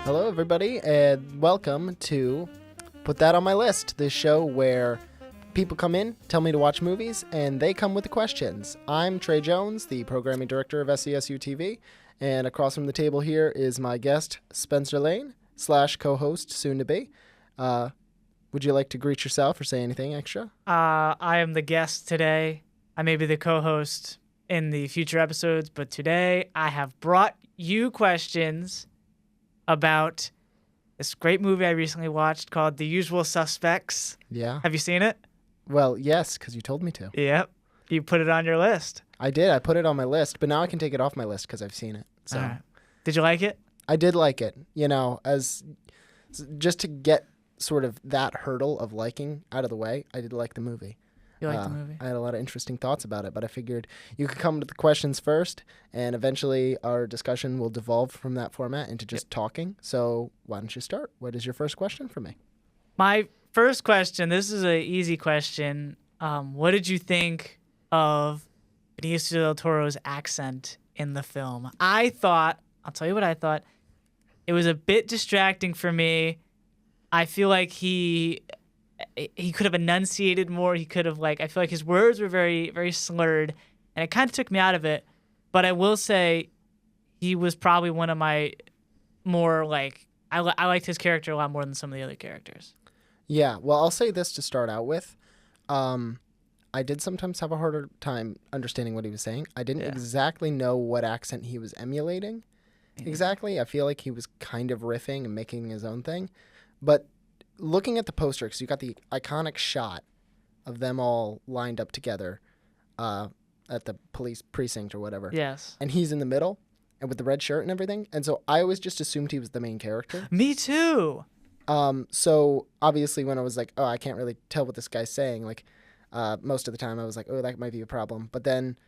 Hello, everybody, and welcome to Put That on My List, this show where people come in, tell me to watch movies, and they come with the questions. I'm Trey Jones, the programming director of SESU TV, and across from the table here is my guest, Spencer Lane, / co-host, soon to be. Would you like to greet yourself or say anything extra? I am the guest today. I may be the co-host in the future episodes, but today I have brought you questions about this great movie I recently watched called The Usual Suspects. Yeah. Have you seen it? Well, yes, because you told me to. Yep. You put it on your list. I did. I put it on my list, but now I can take it off my list because I've seen it. So All right. Did you like it? I did like it. You know, as just to get sort of that hurdle of liking out of the way, I did like the movie. You liked the movie? I had a lot of interesting thoughts about it, but I figured you could come to the questions first, and eventually our discussion will devolve from that format into just talking. So why don't you start? What is your first question for me? My first question, this is an easy question. What did you think of Benicio del Toro's accent in the film? I'll tell you what I thought. It was a bit distracting for me. I feel like he could have enunciated more. He could have, I feel like his words were very, very slurred, and it kind of took me out of it. But I will say he was probably one of my more, I liked his character a lot more than some of the other characters. Yeah, well, I'll say this to start out with. I did sometimes have a harder time understanding what he was saying. I didn't exactly know what accent he was emulating. Exactly. I feel like he was kind of riffing and making his own thing. But looking at the poster, because you got the iconic shot of them all lined up together at the police precinct or whatever. Yes. And he's in the middle and with the red shirt and everything. And so I always just assumed he was the main character. Me too. So obviously when I was like, oh, I can't really tell what this guy's saying, most of the time I was like, oh, that might be a problem. But then,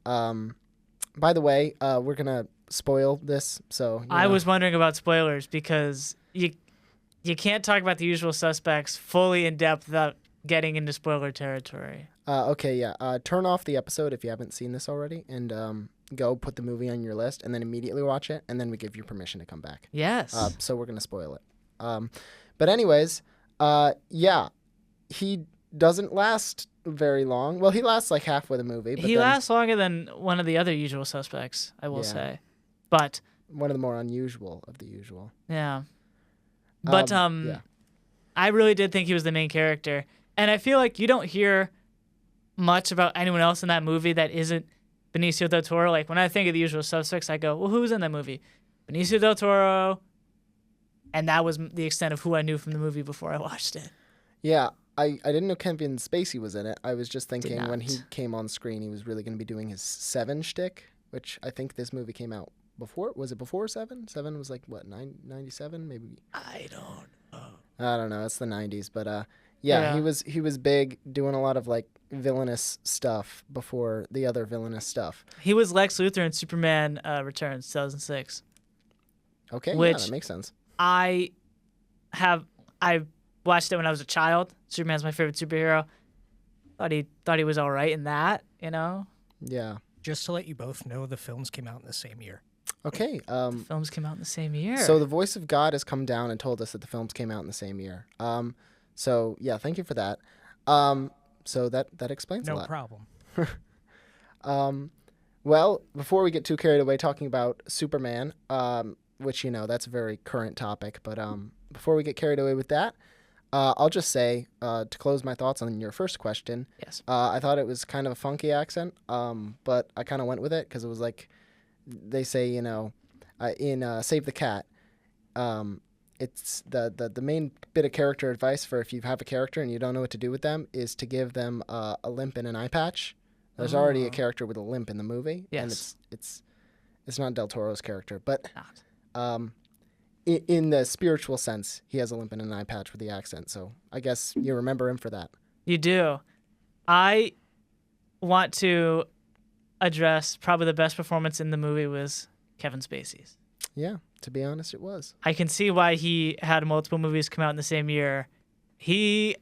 by the way, we're going to spoil this. So I was wondering about spoilers because you can't talk about The Usual Suspects fully in depth without getting into spoiler territory. Okay, yeah. Turn off the episode if you haven't seen this already, and go put the movie on your list, and then immediately watch it, and then we give you permission to come back. Yes. So we're going to spoil it. But anyways, yeah, he doesn't last very long. Well, he lasts like halfway the movie. But he lasts longer than one of the other Usual Suspects, I will say. But one of the more unusual of the usual. Yeah. But yeah. I really did think he was the main character. And I feel like you don't hear much about anyone else in that movie that isn't Benicio del Toro. Like, when I think of The Usual Suspects, I go, well, who's in that movie? Benicio del Toro. And that was the extent of who I knew from the movie before I watched it. Yeah, I didn't know Kevin Spacey was in it. I was just thinking when he came on screen, he was really going to be doing his Seven shtick, which I think this movie came out before. Was it before Seven? Seven was 97 maybe? I don't know. I don't know. It's the 90s, but yeah, he was big, doing a lot of villainous stuff before the other villainous stuff. He was Lex Luthor in Superman Returns 2006. Okay, yeah, that makes sense. I watched it when I was a child. Superman's my favorite superhero. Thought he was all right in that, you know? Yeah. Just to let you both know, the films came out in the same year. Okay. The films came out in the same year. So the voice of God has come down and told us that the films came out in the same year. So yeah, thank you for that. So that explains a lot. No problem. Well, before we get too carried away talking about Superman, which, that's a very current topic, but before we get carried away with that, I'll just say, to close my thoughts on your first question, yes. I thought it was kind of a funky accent, but I kind of went with it because it was like they say, in Save the Cat, it's the main bit of character advice for if you have a character and you don't know what to do with them is to give them a limp and an eye patch. There's already a character with a limp in the movie, and it's not Del Toro's character, but in the spiritual sense, he has a limp and an eye patch with the accent. So I guess you remember him for that. You do. I want to address probably the best performance in the movie was Kevin Spacey's. Yeah, to be honest, it was. I can see why he had multiple movies come out in the same year. He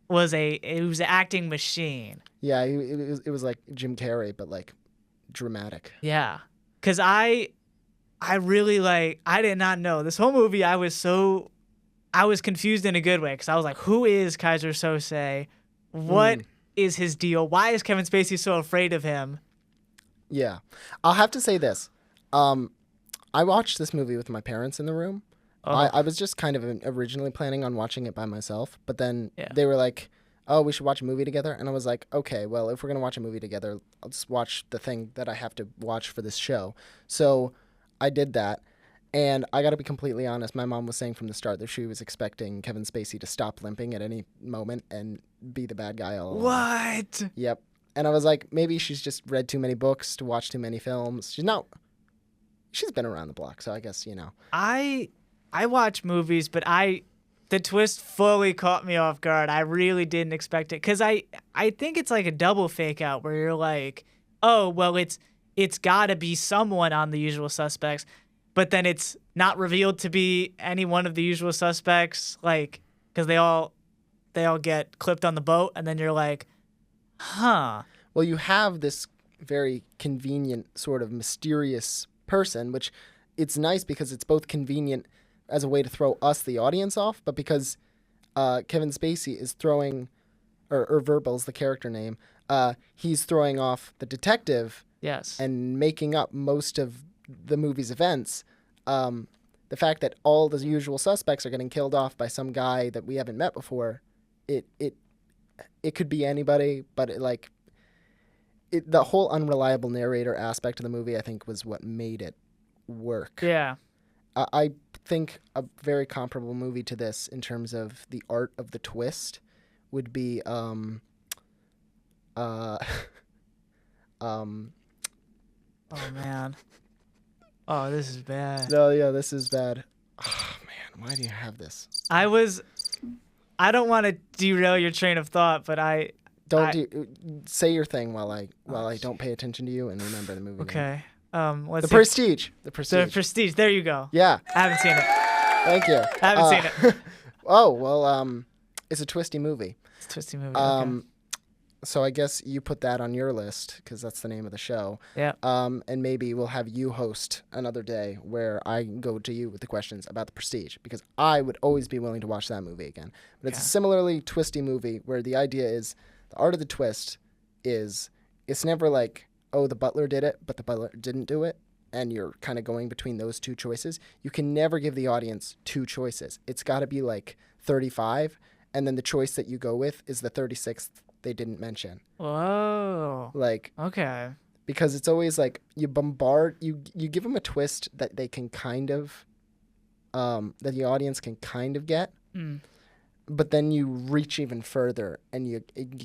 was an acting machine. Yeah, it was like Jim Carrey, but dramatic. Yeah, because I I really I did not know. This whole movie, I was confused in a good way because I was like, who is Kaiser Sose? What is his deal? Why is Kevin Spacey so afraid of him? Yeah. I'll have to say this. I watched this movie with my parents in the room. I was just kind of originally planning on watching it by myself, but then they were like, oh, we should watch a movie together. And I was like, okay, well, if we're going to watch a movie together, I'll just watch the thing that I have to watch for this show. So I did that. And I got to be completely honest, my mom was saying from the start that she was expecting Kevin Spacey to stop limping at any moment and be the bad guy all along. What? Yep. And I was like, maybe she's just read too many books to watch too many films. She's been around the block, so I guess, I watch movies, but the twist fully caught me off guard. I really didn't expect it because I think it's like a double fake out where you're like, oh, well, it's got to be someone on The Usual Suspects, but then it's not revealed to be any one of the usual suspects, like, because they all get clipped on the boat, and then you're like, huh. Well, you have this very convenient sort of mysterious person, which it's nice because it's both convenient as a way to throw us, the audience, off, but because Kevin Spacey is throwing, or Verbal's the character name, he's throwing off the detective and making up most of the movie's events. The fact that all the usual suspects are getting killed off by some guy that we haven't met before, it could be anybody, but the whole unreliable narrator aspect of the movie, I think, was what made it work. Yeah. I think a very comparable movie to this in terms of the art of the twist would be Oh man. Oh, this is bad. No, yeah, this is bad. Oh man, why do you have this? I don't want to derail your train of thought, but say your thing while I don't pay attention to you and remember the movie. Okay. The Prestige. The Prestige. There you go. Yeah. I haven't seen it. Thank you. I haven't seen it. Oh well, it's a twisty movie. It's a twisty movie. Okay. So I guess you put that on your list because that's the name of the show. Yeah. And maybe we'll have you host another day where I go to you with the questions about The Prestige because I would always be willing to watch that movie again. But it's a similarly twisty movie where the idea is the art of the twist is it's never like, oh, the butler did it, but the butler didn't do it. And you're kind of going between those two choices. You can never give the audience two choices. It's got to be like 35. And then the choice that you go with is the 36th they didn't mention. Whoa. Okay. Because it's always like you give them a twist that they can kind of, that the audience can kind of get. But then you reach even further and you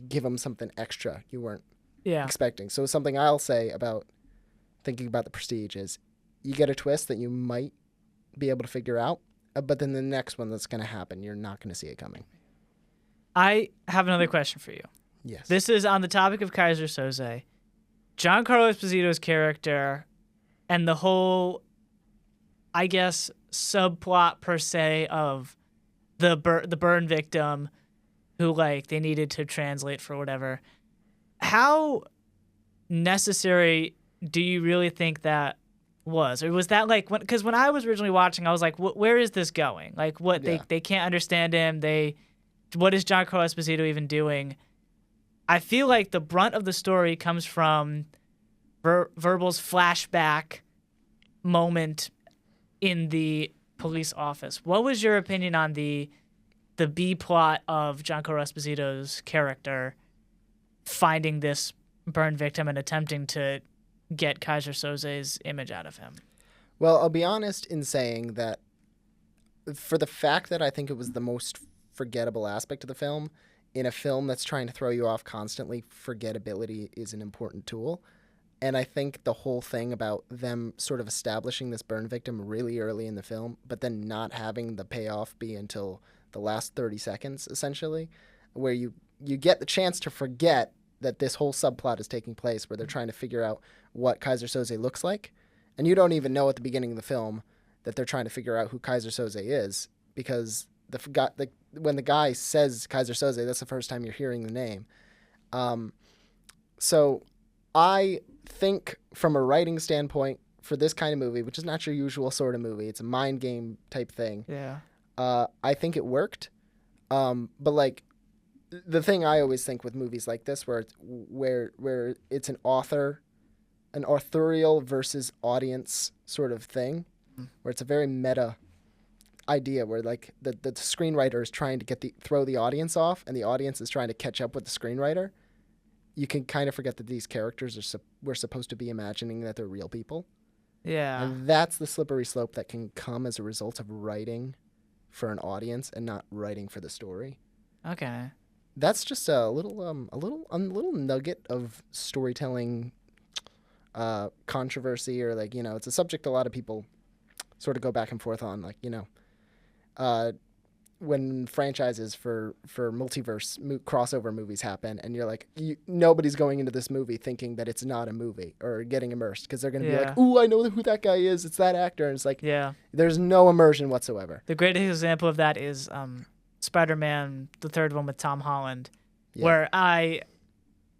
give them something extra you weren't expecting. So something I'll say about thinking about The Prestige is you get a twist that you might be able to figure out, but then the next one that's going to happen, you're not going to see it coming. I have another question for you. Yes. This is on the topic of Kaiser Soze. Giancarlo Esposito's character and the whole, I guess, subplot per se of the burn victim who they needed to translate for whatever. How necessary do you really think that was? Or was that because when I was originally watching, I was like, where is this going? They can't understand him. What is Giancarlo Esposito even doing? I feel like the brunt of the story comes from Verbal's flashback moment in the police office. What was your opinion on the B plot of Giancarlo Esposito's character finding this burn victim and attempting to get Kaiser Soze's image out of him? Well, I'll be honest in saying that for the fact that I think it was the most forgettable aspect of the film, in a film that's trying to throw you off constantly, forgettability is an important tool. And I think the whole thing about them sort of establishing this burn victim really early in the film, but then not having the payoff be until the last 30 seconds, essentially, where you get the chance to forget that this whole subplot is taking place where they're trying to figure out what Kaiser Soze looks like. And you don't even know at the beginning of the film that they're trying to figure out who Kaiser Soze is because when the guy says Kaiser Soze, that's the first time you're hearing the name. So I think from a writing standpoint, for this kind of movie, which is not your usual sort of movie. It's a mind game type thing. Yeah. I think it worked. But like the thing I always think with movies like this, where it's an authorial versus audience sort of thing, where it's a very meta idea, where like the screenwriter is trying to throw the audience off, and the audience is trying to catch up with the screenwriter. You can kind of forget that these characters we're supposed to be imagining that they're real people. Yeah. And that's the slippery slope that can come as a result of writing for an audience and not writing for the story. Okay. That's just a little nugget of storytelling controversy, or like, it's a subject a lot of people sort of go back and forth on, like, when franchises for multiverse crossover movies happen, and you're like, nobody's going into this movie thinking that it's not a movie or getting immersed, because they're going to be like, ooh, I know who that guy is. It's that actor. And it's like, there's no immersion whatsoever. The greatest example of that is Spider-Man, the third one with Tom Holland, where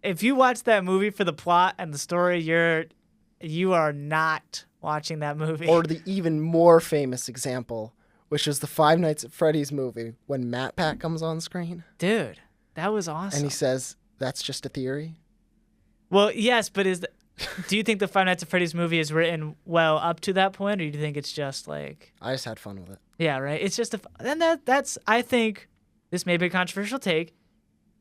if you watch that movie for the plot and the story, you are not watching that movie. Or the even more famous example, which is the Five Nights at Freddy's movie, when Matt Pat comes on screen. Dude, that was awesome. And he says, that's just a theory. Well, yes, but do you think the Five Nights at Freddy's movie is written well up to that point, or do you think it's just like... I just had fun with it. Yeah, right? It's just that's, I think, this may be a controversial take.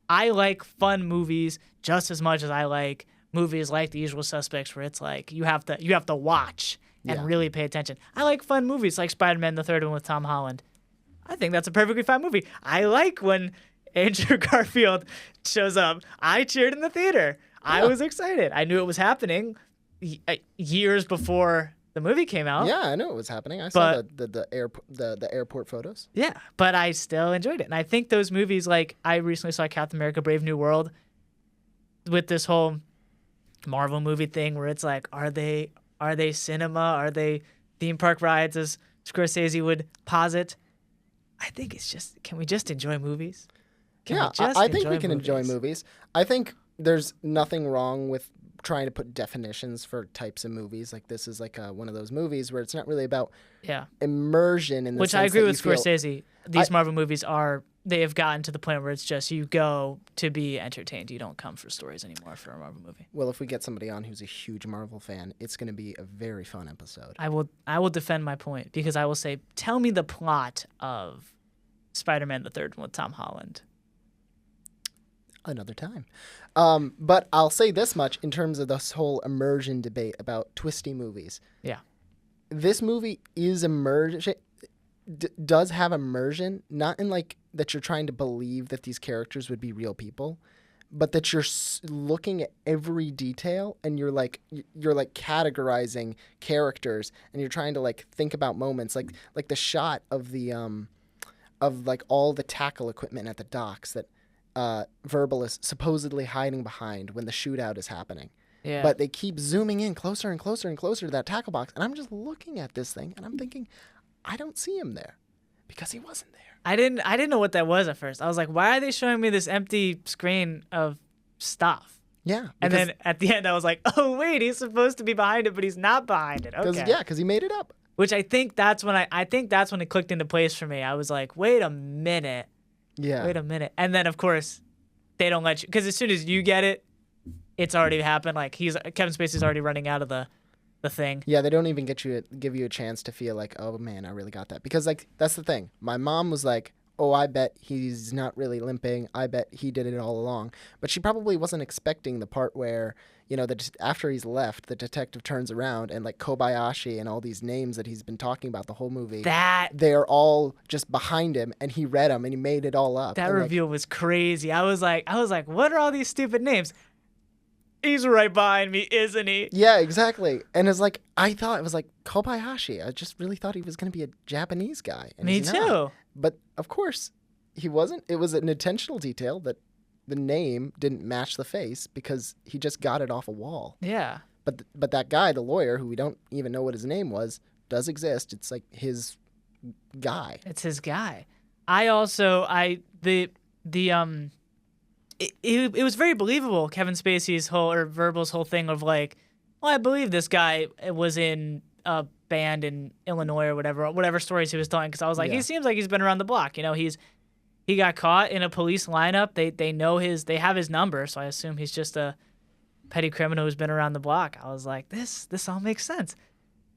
I like fun movies just as much as I like movies like The Usual Suspects, where it's like you have to watch and really pay attention. I like fun movies like Spider-Man, the third one with Tom Holland. I think that's a perfectly fine movie. I like when Andrew Garfield shows up. I cheered in the theater. I was excited. I knew it was happening years before the movie came out. Yeah, I knew it was happening. I saw the airport photos. Yeah, but I still enjoyed it. And I think those movies, like I recently saw Captain America Brave New World with this whole Marvel movie thing where it's like, are they cinema? Are they theme park rides, as Scorsese would posit? I think it's just, can we just enjoy movies? I think we can enjoy movies. I think there's nothing wrong with trying to put definitions for types of movies. Like this is like one of those movies where it's not really about immersion in the Which sense I agree that with Scorsese. These Marvel movies they have gotten to the point where it's just you go to be entertained. You don't come for stories anymore for a Marvel movie. Well, if we get somebody on who's a huge Marvel fan, it's going to be a very fun episode. I will defend my point, because I will say, tell me the plot of Spider-Man the third one with Tom Holland. Another time. But I'll say this much in terms of this whole immersion debate about twisty movies. Yeah. This movie is immersion, does have immersion, not in like that you're trying to believe that these characters would be real people, but that you're looking at every detail and you're like categorizing characters, and you're trying to like think about moments, like the shot of the of like all the tackle equipment at the docks that Verbal is supposedly hiding behind when the shootout is happening. Yeah. But they keep zooming in closer and closer and closer to that tackle box, and I'm just looking at this thing and I'm thinking, I don't see him there because he wasn't there. I didn't know what that was at first. I was like, why are they showing me this empty screen of stuff? Yeah. And then at the end I was like, oh wait, he's supposed to be behind it, but he's not behind it. Okay. Because he made it up. Which I think that's when it clicked into place for me. I was like, wait a minute. Yeah. Wait a minute. And then of course they don't let you, because as soon as you get it, it's already happened. Like Kevin Spacey's already running out of the thing. Yeah, they don't even give you a chance to feel like, oh man, I really got that. Because like that's the thing. My mom was like, oh, I bet he's not really limping. I bet he did it all along. But she probably wasn't expecting the part where, after he's left, the detective turns around and like Kobayashi and all these names that he's been talking about the whole movie, they're all just behind him, and he read them and he made it all up. That reveal was crazy. I was like, what are all these stupid names? He's right behind me, isn't he? Yeah, exactly. And it's like, I thought it was like Kobayashi. I just really thought he was going to be a Japanese guy. And Me too. Not. But of course, he wasn't. It was an intentional detail that the name didn't match the face because he just got it off a wall. Yeah. But that guy, the lawyer, who we don't even know what his name was, does exist. It's like his guy. It's his guy. It was very believable, Kevin Spacey's Verbal's whole thing of like well, I believe this guy was in a band in Illinois or whatever stories he was telling. Because I was like, Yeah. he seems like he's been around the block. You know, he got caught in a police lineup. They have his number, so I assume he's just a petty criminal who's been around the block. I was like, this all makes sense.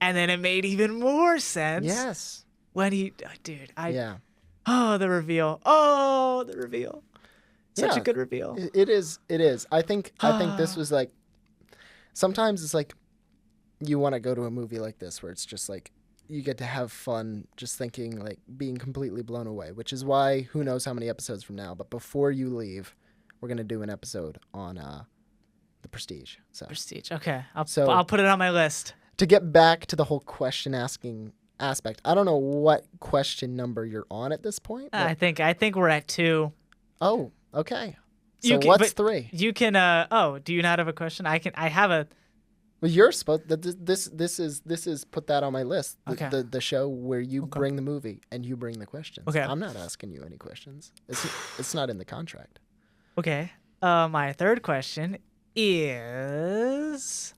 And then it made even more sense. Yes. When the reveal. Such a good reveal. It is. I think this was like, sometimes it's like you want to go to a movie like this where it's just like you get to have fun just thinking, like being completely blown away, which is why who knows how many episodes from now, but before you leave, we're going to do an episode on The Prestige. So Prestige. Okay. I'll put it on my list. To get back to the whole question asking aspect, I don't know what question number you're on at this point. I think we're at 2. Oh, okay. So what's 3? You can do you not have a question? I have a. Well, you're supposed this is put that on my list. Okay. The show where you bring the movie and you bring the questions. Okay. I'm not asking you any questions. It's not in the contract. Okay. My third question is,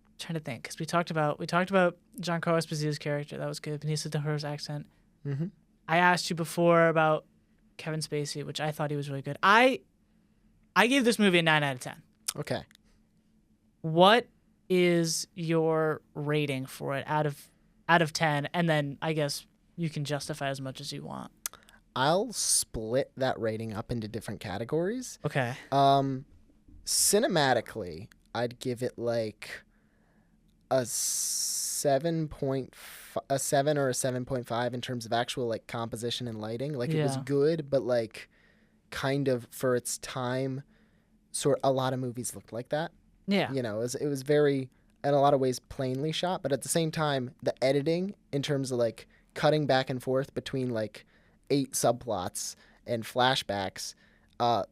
I'm trying to think, because we talked about Giancarlo Esposito's character. That was good. Benicio del Toro's accent. Mm-hmm. I asked you before about Kevin Spacey, which I thought he was really good. I gave this movie a 9 out of 10. Okay. What is your rating for it out of 10? And then I guess you can justify as much as you want. I'll split that rating up into different categories. Okay. Cinematically, I'd give it like a 7 or a 7.5 in terms of actual like composition and lighting. Like it was good, but like kind of for its time, a lot of movies looked like that. Yeah. You know, it was very, in a lot of ways, plainly shot, but at the same time, the editing in terms of like cutting back and forth between like 8 subplots and flashbacks,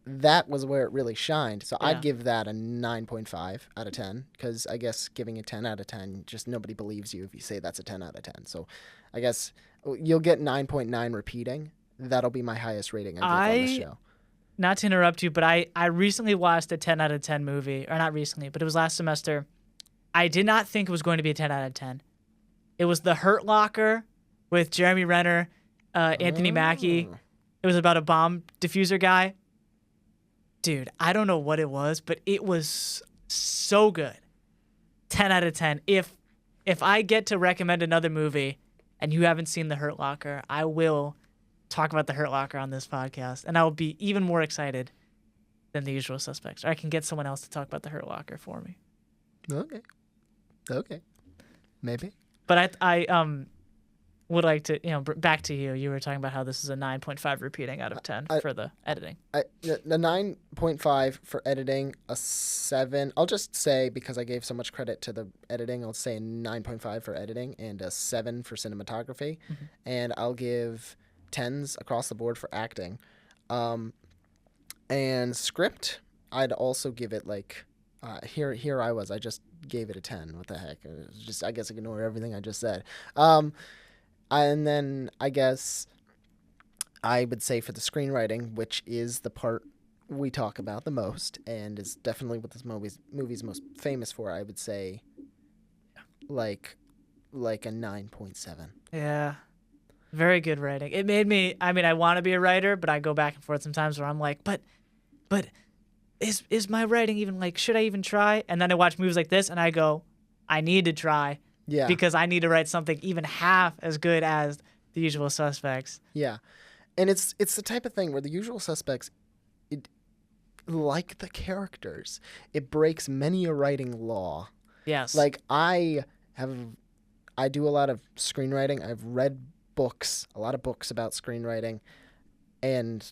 that was where it really shined. So I'd give that a 9.5 out of 10, because I guess giving a 10 out of 10, just nobody believes you if you say that's a 10 out of 10. So I guess you'll get 9.9 repeating. That'll be my highest rating I give on the show. Not to interrupt you, but I recently watched a 10 out of 10 movie, or not recently, but it was last semester. I did not think it was going to be a 10 out of 10. It was The Hurt Locker with Jeremy Renner, Anthony Mackie. It was about a bomb diffuser guy. Dude, I don't know what it was, but it was so good. 10 out of 10. If I get to recommend another movie and you haven't seen The Hurt Locker, I will talk about The Hurt Locker on this podcast, and I will be even more excited than The Usual Suspects. Or I can get someone else to talk about The Hurt Locker for me. Okay. Maybe. But I would like to, back to you. You were talking about how this is a 9.5 repeating out of 10 for the editing. The 9.5 for editing, a 7. I'll just say, because I gave so much credit to the editing, I'll say 9.5 for editing and a 7 for cinematography. Mm-hmm. And I'll give 10s across the board for acting. And script, I'd also give it like, here I was. I just gave it a 10. What the heck? Just, I guess, ignore everything I just said. And then I guess I would say for the screenwriting, which is the part we talk about the most and is definitely what this movie's most famous for, I would say like a 9.7. Yeah. Very good writing. It made me, I want to be a writer, but I go back and forth sometimes where I'm like, but is my writing even, like, should I even try? And then I watch movies like this and I go, I need to try. Yeah. Because I need to write something even half as good as The Usual Suspects. Yeah. And it's the type of thing where The Usual Suspects, like the characters, it breaks many a writing law. Yes. Like I do a lot of screenwriting. I've read a lot of books about screenwriting, and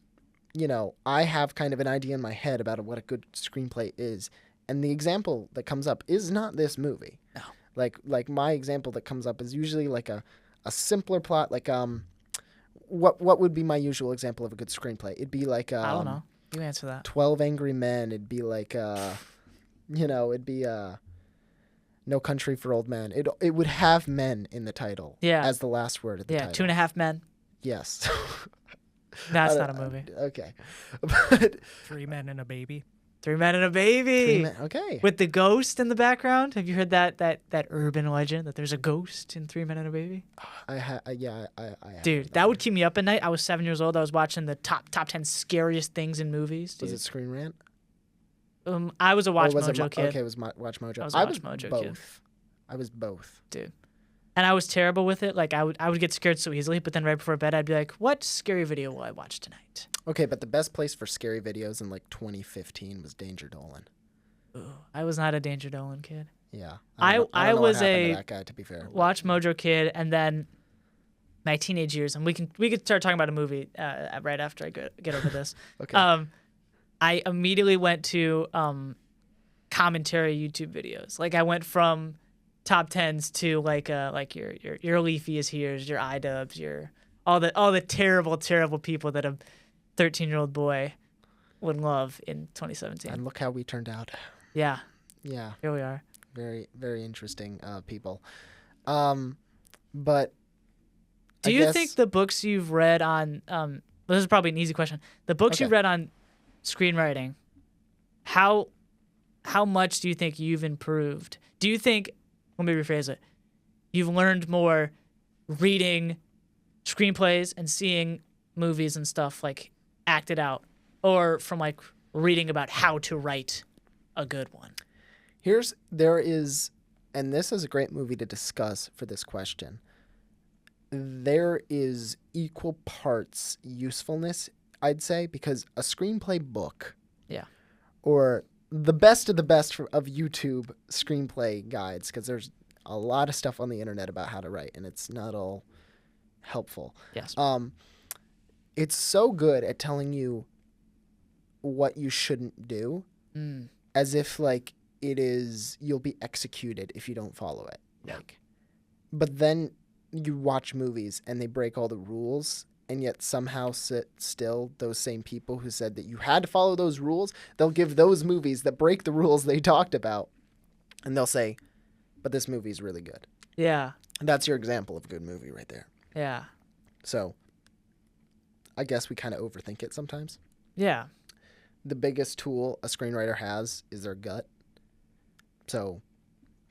I have kind of an idea in my head about what a good screenplay is. And the example that comes up is not this movie. No. Like my example that comes up is usually like a simpler plot. Like what would be my usual example of a good screenplay? It'd be like I don't know. You answer that. 12 Angry Men. It'd be like it'd be No Country for Old Men. It would have men in the title. Yeah. As the last word of the title. 2.5 Men. Yes. That's not a movie. Okay. But 3 Men and a Baby. Three Men and a Baby. Okay. With the ghost in the background. Have you heard that urban legend that there's a ghost in Three Men and a Baby? I have. Dude, that would keep me up at night. I was 7 years old. I was watching the top 10 scariest things in movies. Dude. Was it Screen Rant? I was a Watch was Mojo kid. Okay, it was Watch Mojo. I was a Watch Mojo both. kid. I was both. Dude. And I was terrible with it. Like I would get scared so easily, but then right before bed I'd be like, what scary video will I watch tonight? Okay, but the best place for scary videos in like 2015 was Danger Dolan. Ooh, I was not a Danger Dolan kid. Yeah. I don't know what was happened a to that guy, to be fair. Watch Mojo kid, and then my teenage years, and we could start talking about a movie right after I get over this. Okay. I immediately went to commentary YouTube videos. Like I went from top tens to like your Leafy is here's, your iDubbbz, your all the terrible people that a 13-year-old boy would love in 2017. And look how we turned out. Yeah. Yeah. Here we are. Very, very interesting people. But do you think the books you've read on this is probably an easy question. The books you've read on screenwriting, how much do you think you've improved? Do you think, let me rephrase it, you've learned more reading screenplays and seeing movies and stuff like acted out, or from like reading about how to write a good one? There is, and this is a great movie to discuss for this question. There is equal parts usefulness, I'd say, because a screenplay book, or the best of the best of YouTube screenplay guides, because there's a lot of stuff on the internet about how to write, and it's not all helpful. Yes. It's so good at telling you what you shouldn't do, as if like you'll be executed if you don't follow it. Like, but then you watch movies and they break all the rules, and yet somehow still those same people who said that you had to follow those rules, they'll give those movies that break the rules they talked about, and they'll say, but this movie's really good. Yeah. And that's your example of a good movie right there. Yeah. So I guess we kind of overthink it sometimes. Yeah. The biggest tool a screenwriter has is their gut. So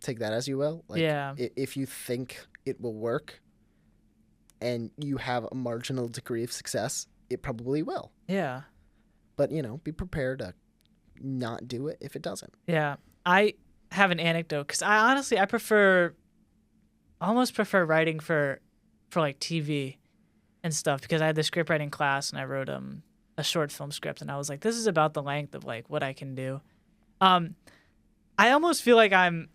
take that as you will. Like, if you think it will work and you have a marginal degree of success, it probably will. Yeah. But, be prepared to not do it if it doesn't. Yeah. I have an anecdote because I honestly, almost prefer writing for like TV and stuff, because I had the script writing class and I wrote a short film script, and I was like, this is about the length of like what I can do. I almost feel like I'm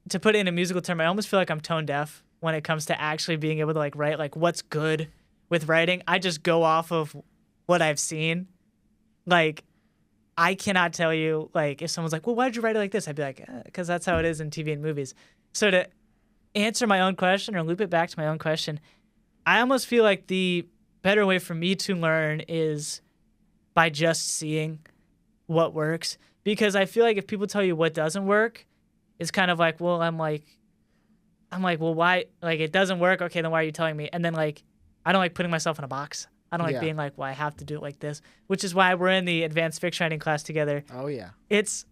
to put it in a musical term, I almost feel like I'm tone deaf when it comes to actually being able to like write like what's good with writing. I just go off of what I've seen. Like I cannot tell you, like, if someone's like, well, why did you write it like this? I'd be like, because that's how it is in TV and movies. So to answer my own question or loop it back to my own question, I almost feel like the better way for me to learn is by just seeing what works. Because I feel like if people tell you what doesn't work, it's kind of like, well, I'm like, well, why? Like, it doesn't work. Okay, then why are you telling me? And then, like, I don't like putting myself in a box. I don't like being like, well, I have to do it like this, which is why we're in the advanced fiction writing class together. Oh, yeah. It's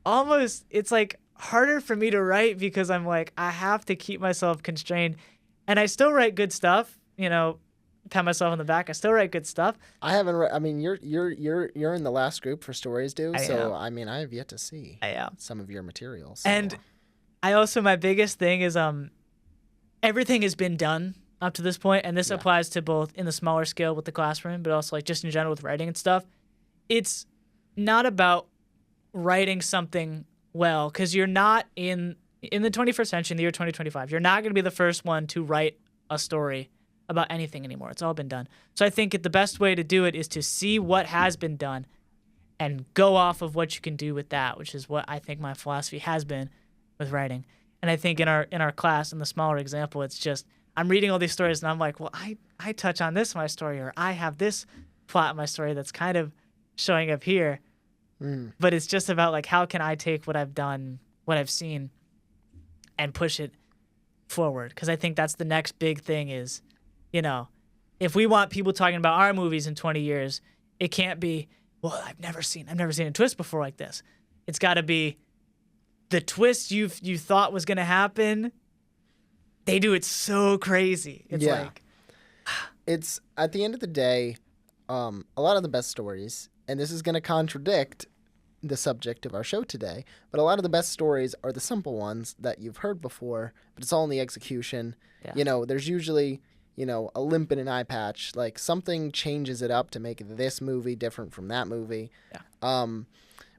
like harder for me to write because I'm like, I have to keep myself constrained. And I still write good stuff, pat myself on the back. I still write good stuff. I haven't read. I mean, you're in the last group for Stories Due, so I mean, I have yet to see some of your materials. So. And I also, my biggest thing is everything has been done up to this point, and this applies to both in the smaller scale with the classroom, but also like just in general with writing and stuff. It's not about writing something well, because you're not in the 21st century, in the year 2025. You're not going to be the first one to write a story about anything anymore. It's all been done. So I think the best way to do it is to see what has been done and go off of what you can do with that, which is what I think my philosophy has been with writing. And I think in our class, in the smaller example, it's just I'm reading all these stories and I'm like, well, I touch on this in my story, or I have this plot in my story that's kind of showing up here. But it's just about like, how can I take what I've done, what I've seen, and push it forward? Because I think that's the next big thing is, if we want people talking about our movies in 20 years, it can't be, well, I've never seen a twist before like this. It's got to be the twist you thought was going to happen. They do it so crazy. It's like, it's at the end of the day, a lot of the best stories, and this is going to contradict the subject of our show today, but a lot of the best stories are the simple ones that you've heard before, but it's all in the execution. Yeah. You know, there's usually, you know, a limp in an eye patch. Like, something changes it up to make this movie different from that movie. Yeah.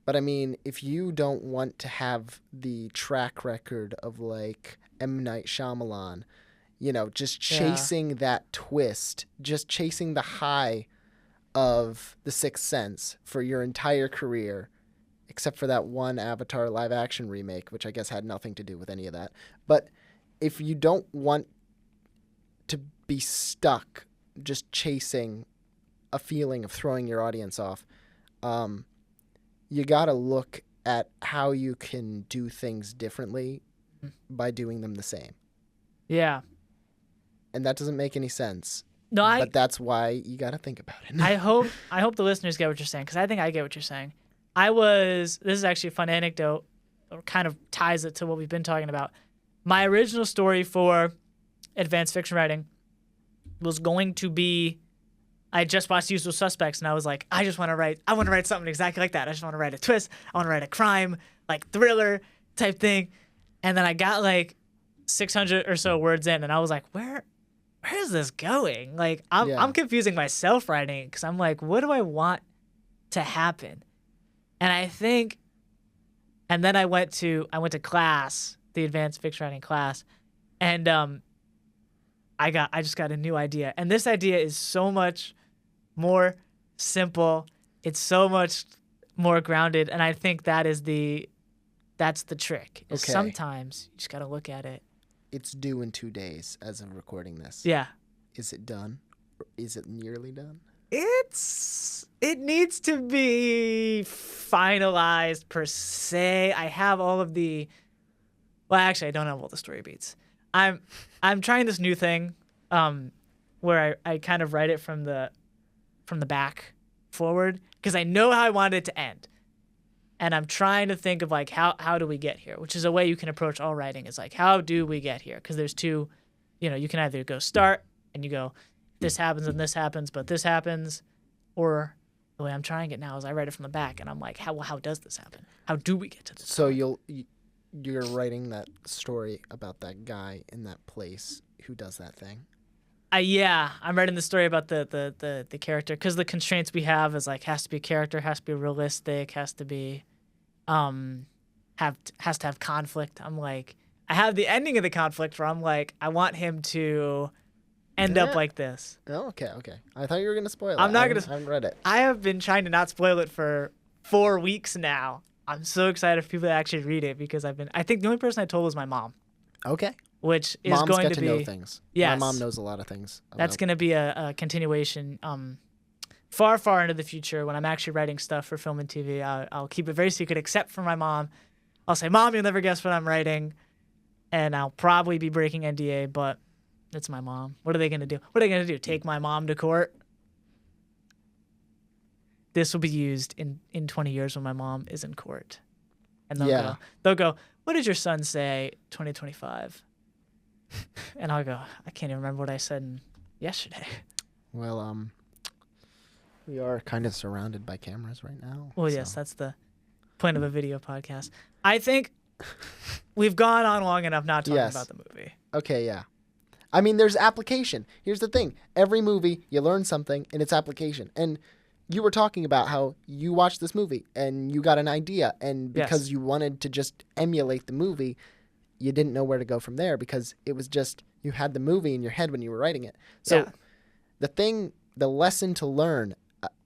But I mean, if you don't want to have the track record of like M. Night Shyamalan, you know, just chasing that twist, just chasing the high of The Sixth Sense for your entire career, except for that one Avatar live action remake, which I guess had nothing to do with any of that. But if you don't want to be stuck just chasing a feeling of throwing your audience off, you got to look at how you can do things differently by doing them the same. Yeah. And that doesn't make any sense. No, but that's why you got to think about it. I hope the listeners get what you're saying, because I think I get what you're saying. This is actually a fun anecdote, or kind of ties it to what we've been talking about. My original story for advanced fiction writing was going to be, I just watched Usual Suspects, and I was like, I want to write something exactly like that. I just want to write a twist. I want to write a crime, like thriller type thing. And then I got like 600 or so words in, and I was like, where is this going? Like, I'm confusing myself writing it, because I'm like, what do I want to happen? And I think, and then I went to class, the advanced fiction writing class, and I just got a new idea. And this idea is so much more simple. It's so much more grounded, and I think that's the trick. Is sometimes you just got to look at it. It's due in 2 days as of recording this. Yeah. Is it done? Or is it nearly done? It needs to be finalized per se. I have all of the, well, actually, I don't have all the story beats. I'm trying this new thing, where I kind of write it from the back forward, because I know how I want it to end. And I'm trying to think of like, how do we get here? Which is a way you can approach all writing, is like, how do we get here? Because there's two, you can either go start and you go, this happens and this happens, but this happens. Or the way I'm trying it now is I write it from the back, and I'm like, how does this happen? How do we get to this? So you're writing that story about that guy in that place who does that thing? Yeah, I'm writing the story about the character, because the constraints we have is like, has to be a character, has to be realistic, has to be has to have conflict. I'm like, I have the ending of the conflict where I'm like, I want him to end up like this. Oh, okay. I thought you were gonna spoil it. I'm not gonna. I haven't read it. I have been trying to not spoil it for 4 weeks now. I'm so excited for people to actually read it, because I think the only person I told was my mom. Okay. Which is Moms going get to know be things. Yes. My mom knows a lot of things. That's going to be a continuation. Far into the future, when I'm actually writing stuff for film and TV, I'll keep it very secret, except for my mom. I'll say, Mom, you'll never guess what I'm writing, and I'll probably be breaking NDA, but it's my mom. What are they going to do? What are they going to do? Take my mom to court? This will be used in 20 years when my mom is in court. And they'll go, what did your son say 2025? And I'll go, I can't even remember what I said yesterday. Well, we are kind of surrounded by cameras right now. Well, yes, that's the point of a video podcast. I think we've gone on long enough not talking about the movie. Okay, yeah. I mean, there's application. Here's the thing. Every movie, you learn something in its application. And you were talking about how you watched this movie and you got an idea. And because you wanted to just emulate the movie, you didn't know where to go from there, because it was just, you had the movie in your head when you were writing it. So the lesson to learn,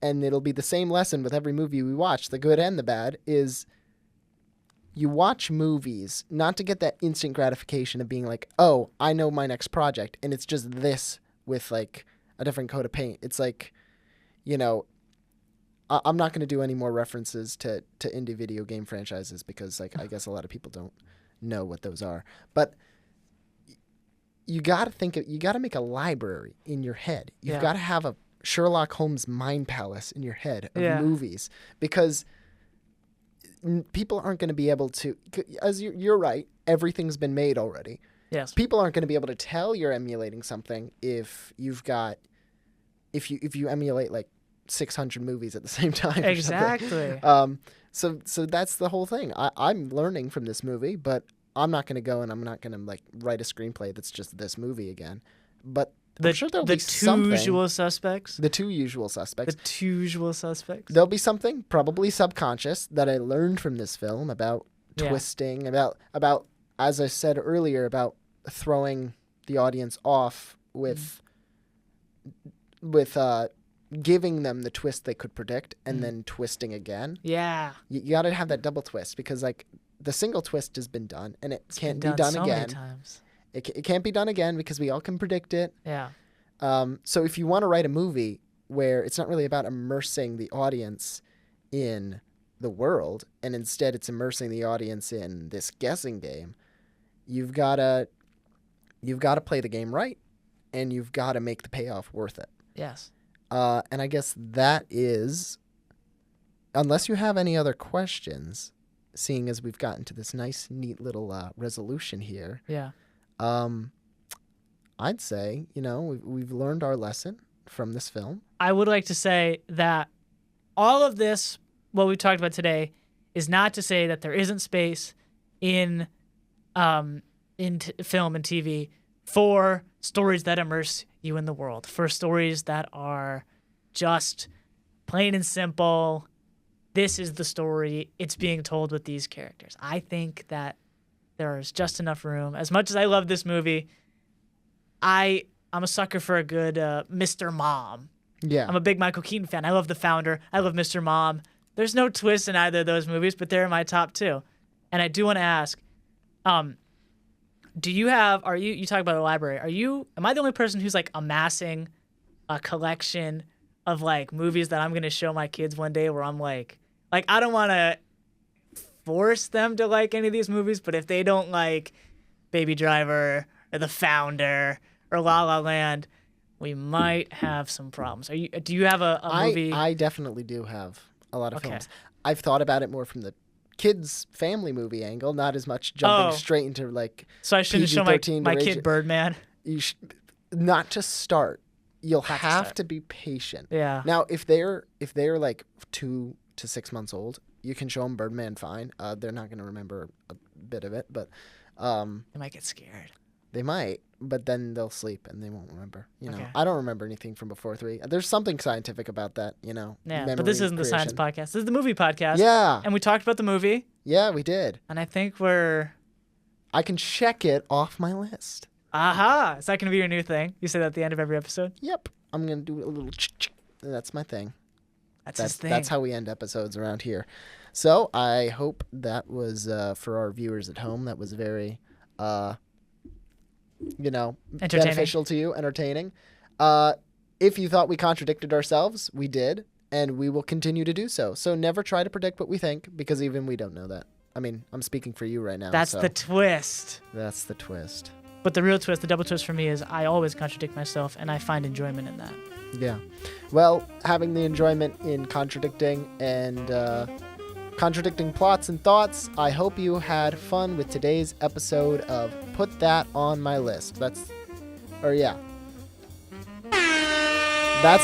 and it'll be the same lesson with every movie we watch, the good and the bad, is you watch movies not to get that instant gratification of being like, oh, I know my next project, and it's just this with like a different coat of paint. It's like, I'm not going to do any more references to indie video game franchises, because like I guess a lot of people don't know what those are. But you got to make a library in your head. You've got to have a Sherlock Holmes mind palace in your head of Yeah. movies, because people aren't going to be able to, as you're right, everything's been made already. Yes. People aren't going to be able to tell you're emulating something if you emulate like 600 movies at the same time. or something. Exactly. So that's the whole thing. I'm learning from this movie, but I'm not going to go and I'm not going to like write a screenplay that's just this movie again. But I'm sure there'll be something. The two usual suspects. The two usual suspects. There'll be something probably subconscious that I learned from this film about twisting, about as I said earlier, about throwing the audience off with giving them the twist they could predict and then twisting again. Yeah. You got to have that double twist, because like the single twist has been done and it can't be done so again. Many times. It can't be done again because we all can predict it. Yeah. So if you want to write a movie where it's not really about immersing the audience in the world, and instead it's immersing the audience in this guessing game, you've got to play the game right, and you've got to make the payoff worth it. Yes. And I guess that is, unless you have any other questions, seeing as we've gotten to this nice, neat little resolution here. Yeah. I'd say, we've learned our lesson from this film. I would like to say that all of this, what we talked about today, is not to say that there isn't space in film and TV for stories that immerse you in the world, for stories that are just plain and simple. This is the story. It's being told with these characters. I think that there is just enough room. As much as I love this movie, I'm a sucker for a good Mr. Mom. Yeah. I'm a big Michael Keaton fan. I love The Founder. I love Mr. Mom. There's no twist in either of those movies, but they're in my top two. And I do want to ask, you talk about a library. Am I the only person who's like amassing a collection of like movies that I'm going to show my kids one day, where I'm like I don't want to force them to like any of these movies, but if they don't like Baby Driver or The Founder or La La Land, we might have some problems. Do you have a movie? I definitely do have a lot of films. I've thought about it more from the kids family movie angle, not as much jumping straight into like. So I shouldn't show my kid Birdman. Not to start. You'll have to be patient. Yeah. Now, if they're like 2 to 6 months old, you can show them Birdman fine. They're not going to remember a bit of it, but they might get scared. They might, but then they'll sleep and they won't remember. Okay. I don't remember anything from before 3. There's something scientific about that, Yeah, but this isn't the science podcast. This is the movie podcast. Yeah. And we talked about the movie. Yeah, we did. And I think I can check it off my list. Aha! Is that going to be your new thing? You say that at the end of every episode? Yep. I'm going to do a little that's my thing. That's his thing. That's how we end episodes around here. So I hope that was, for our viewers at home, that was very, beneficial to you, entertaining. If you thought we contradicted ourselves, we did, and we will continue to do so. So never try to predict what we think, because even we don't know that. I mean, I'm speaking for you right now. That's the twist. That's the twist. But the real twist, the double twist for me, is I always contradict myself, and I find enjoyment in that. Yeah. Well, having the enjoyment in contradicting and contradicting plots and thoughts, I hope you had fun with today's episode of Put That on My List. That's the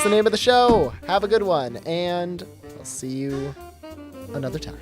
name of the show. Have a good one, and I'll see you another time.